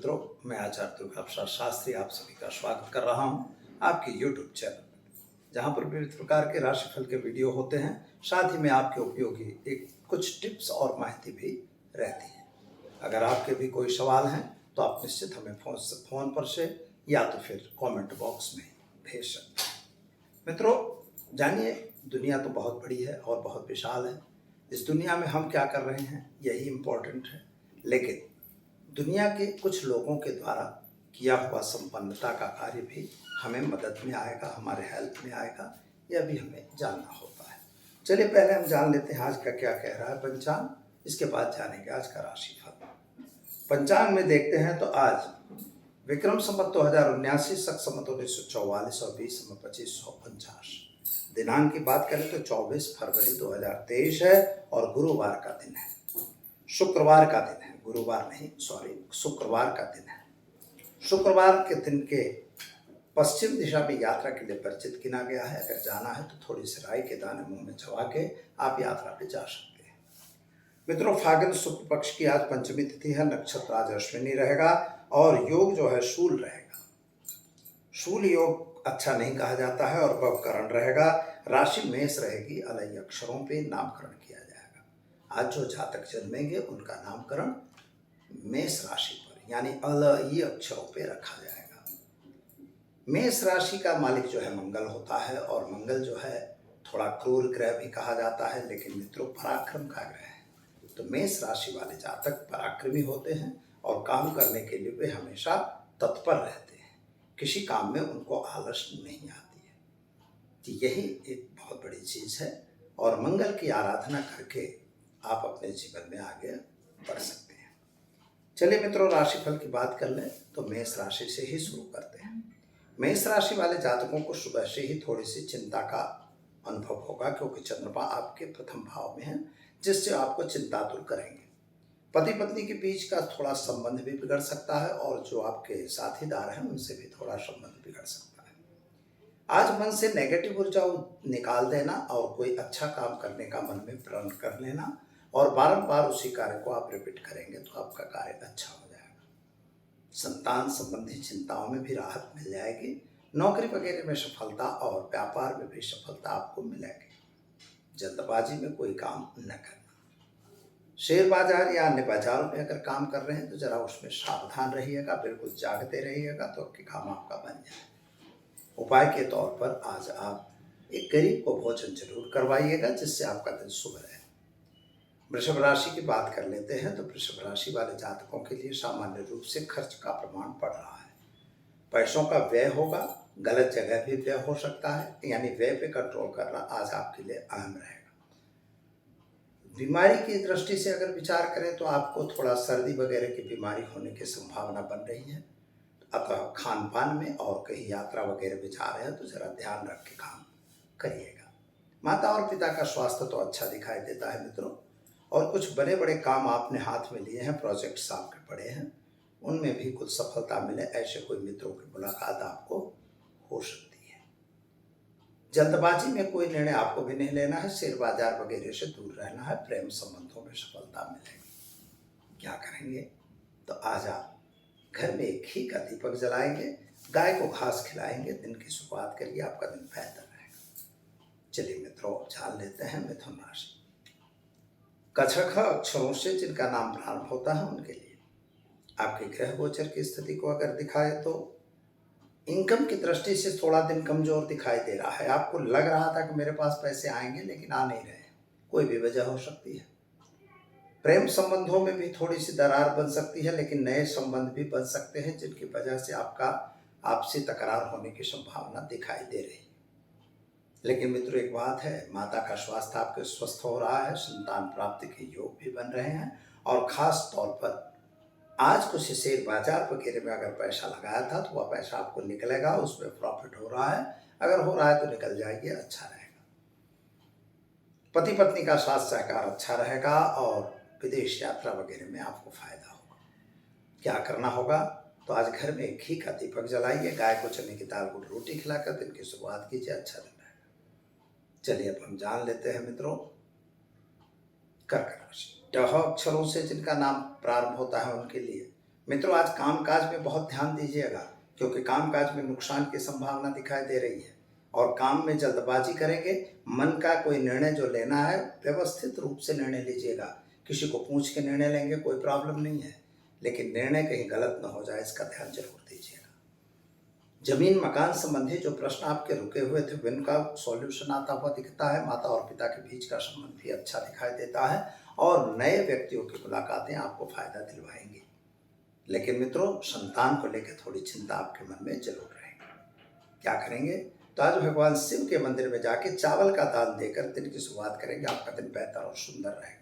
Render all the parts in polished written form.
मित्रों, मैं आचार्य दुर्गाप्रसाद शास्त्री आप सभी का स्वागत कर रहा हूं आपके YouTube चैनल पर, जहां पर विविध प्रकार के राशिफल के वीडियो होते हैं। साथ ही में आपके उपयोगी एक कुछ टिप्स और माहिती भी रहती है। अगर आपके भी कोई सवाल हैं तो आप निश्चित हमें फोन पर से या तो फिर कमेंट बॉक्स में भेज सकते हैं। मित्रों, जानिए, दुनिया तो बहुत बड़ी है और बहुत विशाल है। इस दुनिया में हम क्या कर रहे हैं यही इम्पोर्टेंट है, लेकिन दुनिया के कुछ लोगों के द्वारा किया हुआ संपन्नता का कार्य भी हमें मदद में आएगा, हमारे हेल्प में आएगा, यह भी हमें जानना होता है। चलिए पहले हम जान लेते हैं आज का क्या कह रहा है पंचांग, इसके बाद जानेंगे आज का राशिफल। पंचांग में देखते हैं तो आज विक्रम संवत 2079, शक संवत 1944 और 20 संवत 2549। दिनांक की बात करें तो 24 फरवरी 2023 है और गुरुवार का दिन है, शुक्रवार का दिन है, गुरुवार नहीं, सॉरी, शुक्रवार का दिन है। शुक्रवार के दिन के पश्चिम दिशा में यात्रा के लिए वर्जित गिना गया है। अगर जाना है तो थोड़ी सी राई के दाने मुंह में चबा के आप यात्रा पे जा सकते हैं। मित्रों, फागुन शुक्ल पक्ष की आज पंचमी तिथि है, नक्षत्र आज अश्विनी रहेगा और योग जो है शूल रहेगा। शूल योग अच्छा नहीं कहा जाता है और भवकरण रहेगा। राशि मेष रहेगी, अलय अक्षरों पे नामकरण किया जाएगा। आज जो जातक जन्मेंगे उनका नामकरण मेष राशि पर यानी अलई अक्षरों पे रखा जाएगा। मेष राशि का मालिक जो है मंगल होता है और मंगल जो है थोड़ा क्रूर ग्रह भी कहा जाता है, लेकिन मित्रों पराक्रम का ग्रह है। तो मेष राशि वाले जातक पराक्रमी होते हैं और काम करने के लिए वे हमेशा तत्पर रहते हैं। किसी काम में उनको आलस नहीं आती है। तो यही एक बहुत बड़ी चीज़ है और मंगल की आराधना करके आप अपने जीवन में आगे बढ़ सकते हैं। चलिए मित्रों, राशिफल की बात कर लें तो मेष राशि से ही शुरू करते हैं। मेष राशि वाले जातकों को सुबह से ही थोड़ी सी चिंता का अनुभव होगा, क्योंकि चंद्रमा आपके प्रथम भाव में है, जिससे आपको चिंतातुर करेंगे। पति पत्नी के बीच का थोड़ा संबंध भी बिगड़ सकता है और जो आपके साथीदार हैं उनसे भी थोड़ा संबंध बिगड़ सकता है। आज मन से नेगेटिव ऊर्जा निकाल देना और कोई अच्छा काम करने का मन में प्रण कर लेना और बारंबार उसी कार्य को आप रिपीट करेंगे तो आपका कार्य अच्छा हो जाएगा। संतान संबंधी चिंताओं में भी राहत मिल जाएगी। नौकरी वगैरह में सफलता और व्यापार में भी सफलता आपको मिलेगी। जल्दबाजी में कोई काम न करना। शेयर बाजार या अन्य बाजारों में अगर काम कर रहे हैं तो जरा उसमें सावधान रहिएगा, बिल्कुल जागते रहिएगा तो आपकी काम आपका बन जाए। उपाय के तौर पर आज आप एक गरीब को भोजन जरूर करवाइएगा, जिससे आपका दिन शुभ रहे। वृषभ राशि की बात कर लेते हैं तो वृषभ राशि वाले जातकों के लिए सामान्य रूप से खर्च का प्रमाण बढ़ रहा है। पैसों का व्यय होगा, गलत जगह भी व्यय हो सकता है, यानी व्यय पे कंट्रोल करना आज आपके लिए अहम रहेगा। बीमारी की दृष्टि से अगर विचार करें तो आपको थोड़ा सर्दी वगैरह की बीमारी होने की संभावना बन रही है, अतः खान पान में और कहीं यात्रा वगैरह में जा रहे हैं तो जरा ध्यान रख के काम करिएगा। माता और पिता का स्वास्थ्य तो अच्छा दिखाई देता है मित्रों, और कुछ बड़े बड़े काम आपने हाथ में लिए हैं, प्रोजेक्ट्स आपके पड़े हैं, उनमें भी कुछ सफलता मिले, ऐसे कोई मित्रों की मुलाकात आपको हो सकती है। जल्दबाजी में कोई निर्णय आपको भी नहीं लेना है, शेयर बाजार वगैरह से दूर रहना है। प्रेम संबंधों में सफलता मिलेगी। क्या करेंगे तो आज आप घर में एक घी का दीपक जलाएंगे, गाय को घास खिलाएंगे, दिन की शुरुआत करिए, आपका दिन बेहतर रहेगा। चलिए मित्रों, जान लेते हैं मिथुन राशि। कछख अक्षरों से जिनका नाम प्रारंभ होता है उनके लिए आपके ग्रह गोचर की स्थिति को अगर दिखाए तो इनकम की दृष्टि से थोड़ा दिन कमजोर दिखाई दे रहा है। आपको लग रहा था कि मेरे पास पैसे आएंगे, लेकिन आ नहीं रहे। कोई भी वजह हो सकती है। प्रेम संबंधों में भी थोड़ी सी दरार बन सकती है, लेकिन नए संबंध भी बन सकते हैं जिनकी वजह से आपका आपसी तकरार होने की संभावना दिखाई दे रही है। लेकिन मित्रों एक बात है, माता का स्वास्थ्य आपके स्वस्थ हो रहा है, संतान प्राप्ति के योग भी बन रहे हैं और खास तौर पर आज कुछ शेयर बाजार वगैरह में अगर पैसा लगाया था तो वह पैसा आपको निकलेगा, उसमें प्रॉफिट हो रहा है। अगर हो रहा है तो निकल जाएगी, अच्छा रहेगा। पति पत्नी का साथ सहकार अच्छा रहेगा और विदेश यात्रा वगैरह में आपको फायदा होगा। क्या करना होगा तो आज घर में घी का दीपक जलाइए, गाय को चने की दाल गुड़ रोटी खिलाकर दिन की शुरुआत कीजिए, अच्छा दिन रहेगा। चलिए अब हम जान लेते हैं मित्रों कर्क राशि। ट अक्षरों से जिनका नाम प्रारंभ होता है उनके लिए मित्रों, आज कामकाज में बहुत ध्यान दीजिएगा, क्योंकि कामकाज में नुकसान की संभावना दिखाई दे रही है और काम में जल्दबाजी करेंगे। मन का कोई निर्णय जो लेना है, व्यवस्थित रूप से निर्णय लीजिएगा। किसी को पूछ के निर्णय लेंगे, कोई प्रॉब्लम नहीं है, लेकिन निर्णय कहीं गलत न हो जाए, इसका ध्यान जरूर दीजिएगा। जमीन मकान संबंधी जो प्रश्न आपके रुके हुए थे, उनका सॉल्यूशन आता हुआ दिखता है। माता और पिता के बीच का संबंध भी अच्छा दिखाई देता है और नए व्यक्तियों की मुलाकातें आपको फायदा दिलवाएंगी। लेकिन मित्रों, संतान को लेकर थोड़ी चिंता आपके मन में जरूर रहेगी। क्या करेंगे? तो आज भगवान शिव के मंदिर में जाके चावल का दान देकर दिन की शुरुआत करेंगे। आपका दिन बेहतर और सुंदर रहेगा।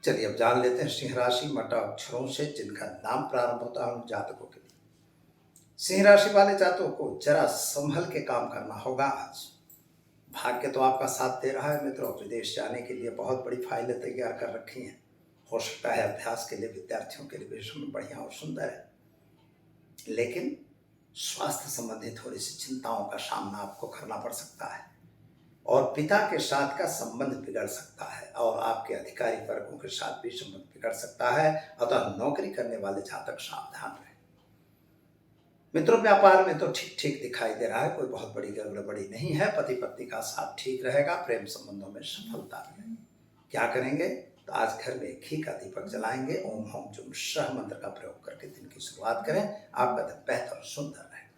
चलिए अब जान लेते हैं सिंह राशि मटा अक्षरों से जिनका नाम प्रारंभ होता है उन जातकों के लिए। सिंह राशि वाले जातकों को जरा संभल के काम करना होगा। आज भाग्य तो आपका साथ दे रहा है मित्रों। विदेश जाने के लिए बहुत बड़ी फाइलें तैयार कर रखी हैं। हो सकता है अभ्यास के लिए विद्यार्थियों के लिए भी समय बढ़िया और सुंदर है, लेकिन स्वास्थ्य संबंधी थोड़ी सी चिंताओं का सामना आपको करना पड़ सकता है और पिता के साथ का संबंध बिगड़ सकता है और आपके अधिकारी वर्गों के साथ भी संबंध बिगड़ सकता है। अतः नौकरी करने वाले जातक सावधान रहे। मित्रों, व्यापार में तो ठीक ठीक दिखाई दे रहा है, कोई बहुत बड़ी गड़बड़ी नहीं है। पति पत्नी का साथ ठीक रहेगा। प्रेम संबंधों में सफलता मिलेगी। क्या करेंगे? तो आज घर में घी का दीपक जलाएंगे। ओम हम जुम शह मंत्र का प्रयोग करके दिन की शुरुआत करें। आपका दिन बेहतर और सुंदर रहेगा।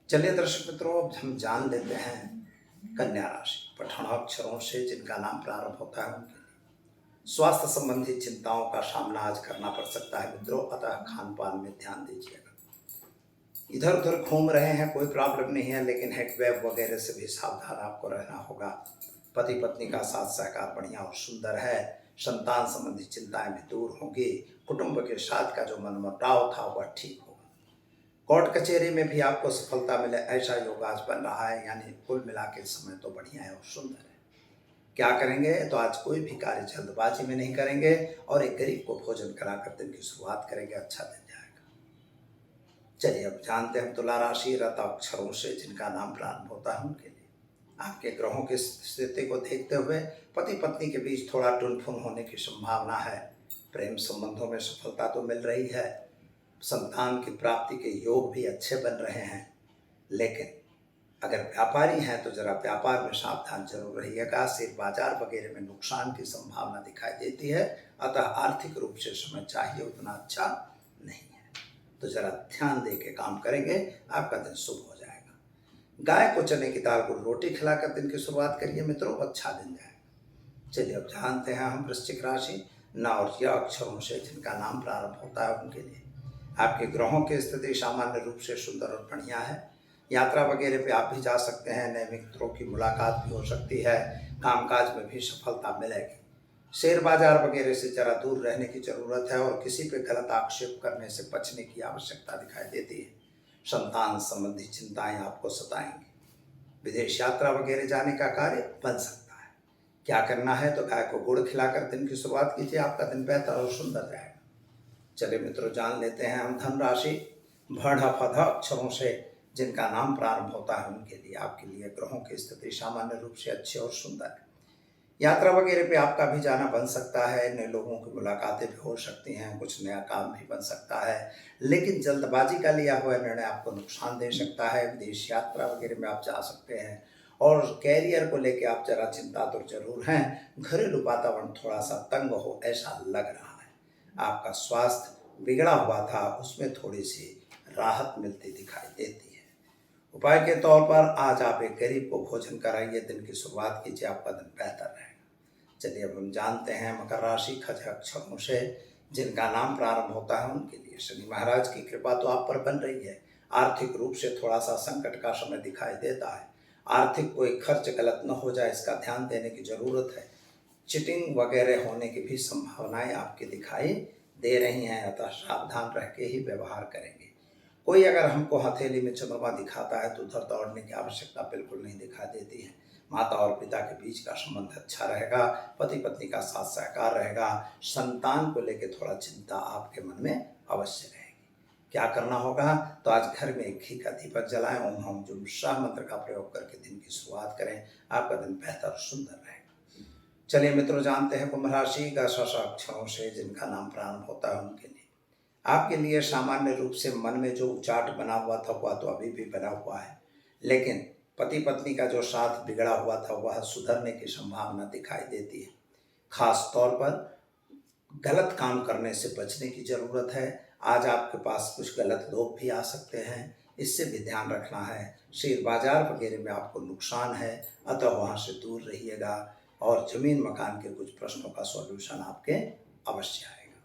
चलिए दर्शक मित्रों, अब हम जान लेते हैं कन्या राशि पठणाक्षरों से जिनका नाम प्रारंभ होता है उनके लिए। स्वास्थ्य संबंधी चिंताओं का सामना आज करना पड़ सकता है मित्रों, अतः खान पान में ध्यान दीजिएगा। इधर उधर घूम रहे हैं, कोई प्रॉब्लम नहीं है, लेकिन हेडवेव वगैरह से भी सावधान आपको रहना होगा। पति पत्नी का साथ सहकार बढ़िया और सुंदर है। संतान संबंधी चिंताएं भी दूर होंगी। कुटुंब के साथ का जो मनमुटाव था वह ठीक होगा। कोर्ट कचहरी में भी आपको सफलता मिले, ऐसा योग आज बन रहा है। यानी कुल मिला के समय तो बढ़िया है और सुंदर है। क्या करेंगे? तो आज कोई भी कार्य जल्दबाजी में नहीं करेंगे और एक गरीब को भोजन कराकर दिन की शुरुआत करेंगे। अच्छा दिन जाएगा। चलिए अब जानते हैं तुला राशि रत अक्षरों से जिनका नाम प्रारंभ होता है उनके लिए। आपके ग्रहों की स्थिति को देखते हुए पति पत्नी के बीच थोड़ा टुनफुन होने की संभावना है। प्रेम संबंधों में सफलता तो मिल रही है। संतान की प्राप्ति के योग भी अच्छे बन रहे हैं, लेकिन अगर व्यापारी हैं तो जरा व्यापार में सावधान जरूर रहिएगा। शेयर बाजार वगैरह में नुकसान की संभावना दिखाई देती है, अतः आर्थिक रूप से समय चाहिए उतना अच्छा नहीं है, तो जरा ध्यान दे के काम करेंगे। आपका दिन शुभ हो जाएगा। गाय को चने की दाल को रोटी खिलाकर दिन की शुरुआत करिए मित्रों, अच्छा दिन जाएगा। चलिए अब जानते हैं हम वृश्चिक राशि न और या अक्षरों से जिनका नाम प्रारंभ होता है उनके लिए। आपके ग्रहों की स्थिति सामान्य रूप से सुंदर और बढ़िया है। यात्रा वगैरह पे आप भी जा सकते हैं। नए मित्रों की मुलाकात भी हो सकती है। कामकाज में भी सफलता मिलेगी। शेयर बाजार वगैरह से जरा दूर रहने की जरूरत है और किसी पे गलत आक्षेप करने से बचने की आवश्यकता दिखाई देती है। संतान संबंधी चिंताएं आपको सताएंगी। विदेश यात्रा वगैरह जाने का कार्य बन सकता है। क्या करना है? तो गाय को गुड़ खिलाकर दिन की शुरुआत कीजिए। आपका दिन बेहतर और सुंदर रहेगा। चलिए मित्रों, जान लेते हैं हम धन राशि भड़ फध अक्षरों से जिनका नाम प्रारंभ होता है उनके लिए। आपके लिए ग्रहों की स्थिति सामान्य रूप से अच्छी और सुंदर है। यात्रा वगैरह पे आपका भी जाना बन सकता है। नए लोगों की मुलाकातें भी हो सकती हैं। कुछ नया काम भी बन सकता है, लेकिन जल्दबाजी का लिया हुआ निर्णय आपको नुकसान दे सकता है। विदेश यात्रा वगैरह में आप जा सकते हैं और कैरियर को लेकर आप जरा चिंता तो जरूर हैं। घरेलू वातावरण थोड़ा सा तंग हो ऐसा लग रहा है। आपका स्वास्थ्य बिगड़ा हुआ था, उसमें थोड़ी सी राहत मिलती दिखाई देती है। उपाय के तौर पर आज आप एक गरीब को भोजन कराइए। दिन की शुरुआत कीजिए। आपका दिन बेहतर रहेगा। चलिए अब हम जानते हैं मकर राशि खज अक्षरों से जिनका नाम प्रारंभ होता है उनके लिए। शनि महाराज की कृपा तो आप पर बन रही है। आर्थिक रूप से थोड़ा सा संकट का समय दिखाई देता है। आर्थिक कोई खर्च गलत न हो जाए, इसका ध्यान देने की जरूरत है। चिटिंग वगैरह होने की भी संभावनाएं आपकी दिखाई दे रही हैं, अतः सावधान रह के ही व्यवहार करेंगे। कोई अगर हमको हथेली में चंद्रमा दिखाता है तो उधर दौड़ने की आवश्यकता बिल्कुल नहीं दिखाई देती है। माता और पिता के बीच का संबंध अच्छा रहेगा। पति पत्नी का साथ सहकार रहेगा। संतान को लेकर थोड़ा चिंता आपके मन में अवश्य रहेगी। क्या करना होगा? तो आज घर में घी का दीपक जलाएं। ओम हम जुम शाह मंत्र का प्रयोग करके दिन की शुरुआत करें। आपका दिन बेहतर सुंदर रहेगा। चलिए मित्रों, जानते हैं कुंभ राशि का अक्षरों से जिनका नाम प्रारंभ होता है उनके लिए आपके लिए सामान्य रूप से मन में जो उचाट बना हुआ था वह तो अभी भी बना हुआ है, लेकिन पति पत्नी का जो साथ बिगड़ा हुआ था वह सुधरने की संभावना दिखाई देती है। खास तौर पर गलत काम करने से बचने की ज़रूरत है। आज आपके पास कुछ गलत लोग भी आ सकते हैं, इससे भी ध्यान रखना है। शेयर बाजार वगैरह में आपको नुकसान है, अतः वहाँ से दूर रहिएगा और ज़मीन मकान के कुछ प्रश्नों का सॉल्यूशन आपके अवश्य आएगा।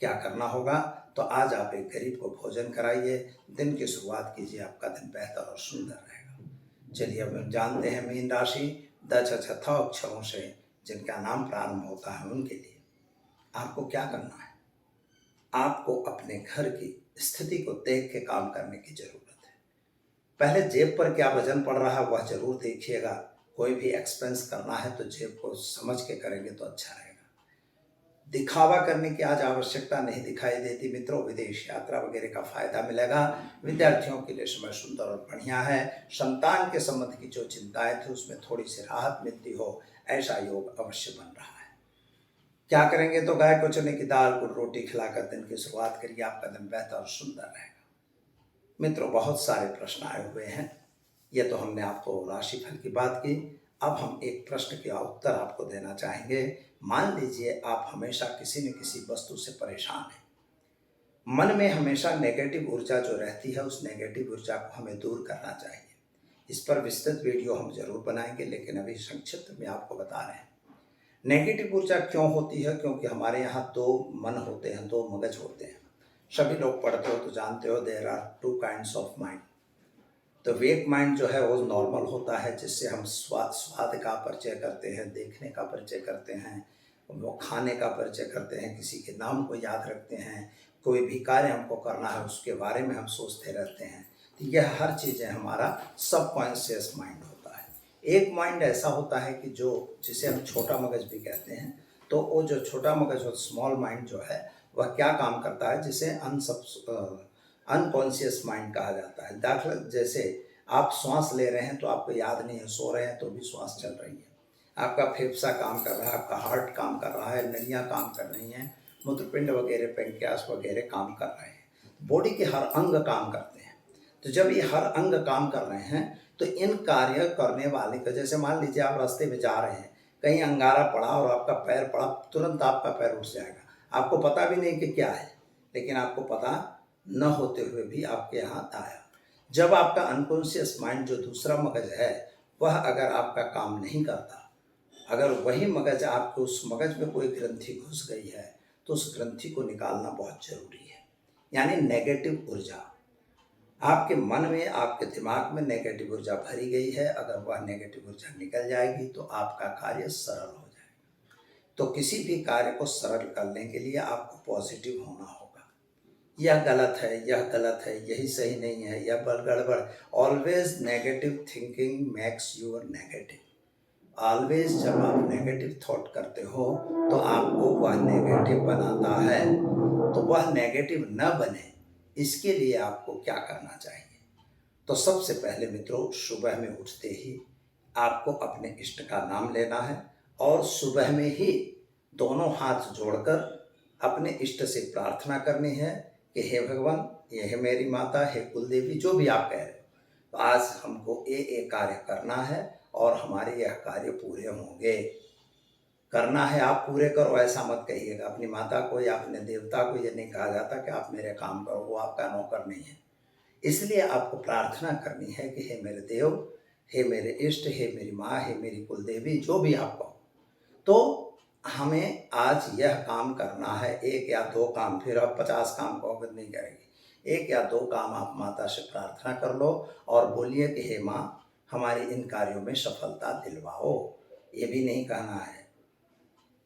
क्या करना होगा? तो आज आप एक गरीब को भोजन कराइए, दिन की शुरुआत कीजिए, आपका दिन बेहतर और सुंदर रहेगा। चलिए अब हम जानते हैं मीन राशि द छठा अक्षरों से जिनका नाम प्रारंभ होता है उनके लिए आपको क्या करना है। आपको अपने घर की स्थिति को देख के काम करने की जरूरत है। पहले जेब पर क्या वजन पड़ रहा है वह जरूर देखिएगा। कोई भी एक्सपेंस करना है तो जेब को समझ के करेंगे तो अच्छा रहेगा। दिखावा करने की आज आवश्यकता नहीं दिखाई देती मित्रों। विदेश यात्रा वगैरह का फायदा मिलेगा। विद्यार्थियों के लिए समय सुंदर और बढ़िया है। संतान के संबंध की जो चिंताएं थी उसमें थोड़ी सी राहत मिलती हो, ऐसा योग अवश्य बन रहा है। क्या करेंगे? तो गाय को चने की दाल को रोटी खिलाकर दिन की शुरुआत करिए, आपका दिन बेहतर और सुंदर रहेगा। मित्रों, बहुत सारे प्रश्न आए हुए हैं। ये तो हमने आपको राशिफल की बात की। अब हम एक प्रश्न का उत्तर आपको देना चाहेंगे। मान लीजिए आप हमेशा किसी न किसी वस्तु से परेशान हैं। मन में हमेशा नेगेटिव ऊर्जा जो रहती है उस नेगेटिव ऊर्जा को हमें दूर करना चाहिए। इस पर विस्तृत वीडियो हम जरूर बनाएंगे, लेकिन अभी संक्षिप्त में आपको बता रहे हैं। नेगेटिव ऊर्जा क्यों होती है? क्योंकि हमारे यहाँ दो मन होते हैं, दो मगज होते हैं। सभी लोग पढ़ते हो तो जानते हो, there are two kinds of mind. तो वेक माइंड जो है वो नॉर्मल होता है, जिससे हम स्वाद का परिचय करते हैं, देखने का परिचय करते हैं, वो खाने का परिचय करते हैं, किसी के नाम को याद रखते हैं, कोई भी कार्य हमको करना है उसके बारे में हम सोचते रहते हैं। तो यह हर चीज़ें हमारा सबकॉन्शियस माइंड होता है। एक माइंड ऐसा होता है कि जो जिसे हम छोटा मगज भी कहते हैं। तो वो जो छोटा मगज और स्मॉल माइंड जो है वह क्या काम करता है, जिसे अनकॉन्शियस माइंड कहा जाता है। दाखिला जैसे आप श्वास ले रहे हैं तो आपको याद नहीं है, सो रहे हैं तो भी श्वास चल रही है, आपका फेफड़ा काम कर रहा है, आपका हार्ट काम कर रहा है, नलियाँ काम कर रही हैं, मूत्रपिंड वगैरह, पेंक्रियास वगैरह काम कर रहे हैं। बॉडी के हर अंग काम करते हैं। तो जब ये हर अंग काम कर रहे हैं तो इन कार्य करने वाले का, जैसे मान लीजिए आप रास्ते में जा रहे हैं, कहीं अंगारा पड़ा और आपका पैर पड़ा, तुरंत आपका पैर उठ जाएगा। आपको पता भी नहीं कि क्या है, लेकिन आपको पता न होते हुए भी आपके हाथ आया। जब आपका अनकॉन्शियस माइंड जो दूसरा मगज है वह अगर आपका काम नहीं करता, अगर वही मगज आपको, उस मगज में कोई ग्रंथि घुस गई है तो उस ग्रंथि को निकालना बहुत जरूरी है। यानी नेगेटिव ऊर्जा आपके मन में, आपके दिमाग में नेगेटिव ऊर्जा भरी गई है, अगर वह नेगेटिव ऊर्जा निकल जाएगी तो आपका कार्य सरल हो जाएगा। तो किसी भी कार्य को सरल करने के लिए आपको पॉजिटिव होना होगा। यह गलत है, यह गलत है, यही सही नहीं है, यह गड़बड़। Always negative thinking makes your negative. Always जब आप नेगेटिव थॉट करते हो तो आपको वह नेगेटिव बनाता है। तो वह नेगेटिव न बने इसके लिए आपको क्या करना चाहिए? तो सबसे पहले मित्रों, सुबह में उठते ही आपको अपने इष्ट का नाम लेना है और सुबह में ही दोनों हाथ जोड़कर अपने इष्ट से प्रार्थना करनी है कि हे भगवान, ये है मेरी माता, हे कुलदेवी, जो भी आप कह रहे हो, तो आज हमको ये कार्य करना है और हमारे यह कार्य पूरे होंगे। करना है, आप पूरे करो, ऐसा मत कहिएगा। अपनी माता को या अपने देवता को ये नहीं कहा जाता कि आप मेरे काम करो, वो आपका नौकर नहीं है। इसलिए आपको प्रार्थना करनी है कि हे मेरे देव, हे मेरे इष्ट, हे मेरी माँ, हे मेरी कुलदेवी, जो भी आप कहो, तो हमें आज यह काम करना है। एक या दो काम, फिर आप 50 काम कहोगे नहीं करेंगे। एक या दो काम आप माता से प्रार्थना कर लो और बोलिए कि हे माँ, हमारे इन कार्यों में सफलता दिलवाओ। ये भी नहीं कहना है,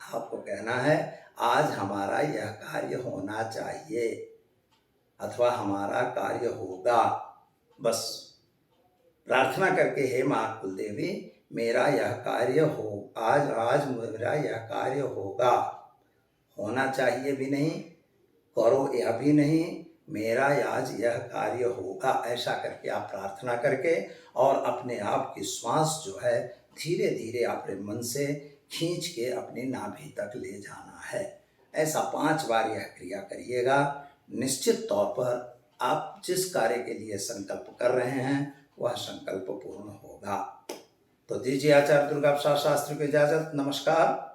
आपको कहना है आज हमारा यह कार्य होना चाहिए अथवा हमारा कार्य होगा। बस प्रार्थना करके हे माँ कुलदेवी, मेरा यह कार्य हो, आज मेरा यह कार्य होगा, होना चाहिए भी नहीं, करो यह भी नहीं, मेरा आज यह कार्य होगा। ऐसा करके आप प्रार्थना करके और अपने आप की श्वास जो है धीरे धीरे अपने मन से खींच के अपनी नाभि तक ले जाना है। ऐसा 5 बार यह क्रिया करिएगा। निश्चित तौर पर आप जिस कार्य के लिए संकल्प कर रहे हैं वह संकल्प पूर्ण होगा। तो दीजिए आचार्य दुर्गा प्रसाद शास्त्री को इजाजत। नमस्कार।